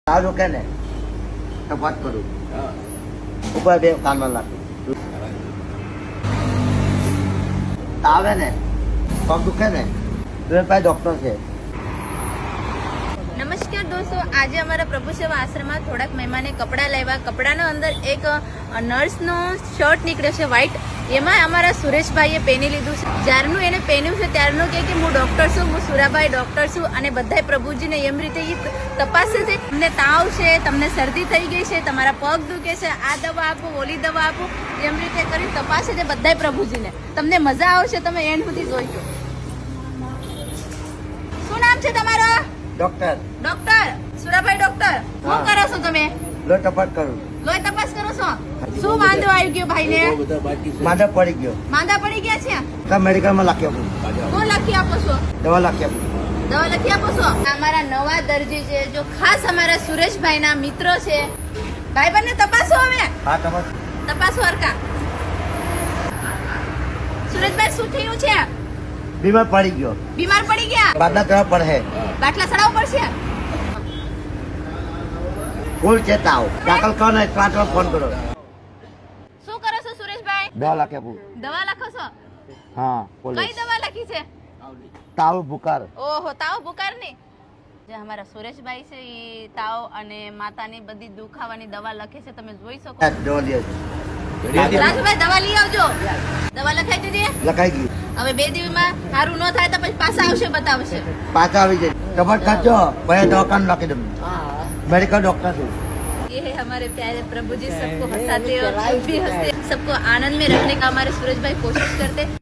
સારું કે ને તપાસ કરું ઉપર બે કાનમાં નાખું આવે ને પગ દુખે ને ડોક્ટર છે. નમસ્કાર દોસ્તો, આજે અમારા પ્રભુ સેવા આશ્રમમાં થોડાક મહેમાને કપડાં લાવ્યા. કપડાનો અંદર એક નર્સનો શર્ટ નીકળ્યો છે વ્હાઈટ, એમાં અમારા સુરેશભાઈએ પહેરી લીધું છે. જ્યારનું એને પહેર્યું છે ત્યારનું કહે કે હું ડૉક્ટર છું, હું સુરાભાઈ ડૉક્ટર છું, અને બધાય પ્રભુજીને એમ રીતે તપાસે છે. તમને તાવ છે, તમને શરદી થઈ ગઈ છે, તમારા પગ દુખે છે, આ દવા આપો, ઓલી દવા આપો, એમ રીતે કરી તપાસે છે બધાય પ્રભુજીને. તમને મજા આવશે, તમે એન્ડ સુધી જોઈજો. શું નામ છે તમારા? Doctor Surabhai doctor. શું કરો છો તમે? લોહી તપાસ કરું. લોહી તપાસ કરો છો? શું વાંધો આવી ગયો ભાઈને? માંદા પડી ગયો. માંદા પડી ગયા છે? કા મેડિકલમાં લખી આપું. શું લખી આપો છો? દવા લખી આપું. દવા લખી આપો છો? અમારા નવા દર્જી છે, જો ખાસ અમારા સુરેશભાઈના મિત્રો છે. ભાઈબંધને તપાસો હવે. હા તપાસ. તપાસો હરકા. સુરેશભાઈ શું થયું છે? બીમાર પડી ગયો. બીમાર પડી ગયા? બાદલા કરવા પડે. બાટલા ચડાવવું પડશે? ફૂલ છે તાવ. દાખલ કરો ને 5 વાર ફોન કરો. શું કરો છો સુરેશભાઈ? દવા લખી આપું. દવા લખો છો? હા કઈ પોલીસ. દવા લખી છે? તાવ બુખાર. ઓહો, તાવ બુખાર ની. જે અમારા સુરેશભાઈ છે એ તાવ અને માતાની બધી દુખાવાની દવા લખે છે, તમે જોઈ શકો. દવા લ્યો. રાજુભાઈ દવા લઈ આવજો. દવા લખાઈ દીધી? લખાઈ ગઈ. હવે 2 દિવસમાં સારું ન થાય તો પછી પાછા આવશે, બતાવશે. પાછા આવી જાય. તપાસ કરજો પછી દવાખાનું લખી દઉં. मेडिकल डॉक्टर हूँ. ये है हमारे प्यारे प्रभु जी, सबको हंसाते और खुद भी हंसते, सबको आनंद में रखने का हमारे सूरज भाई कोशिश करते.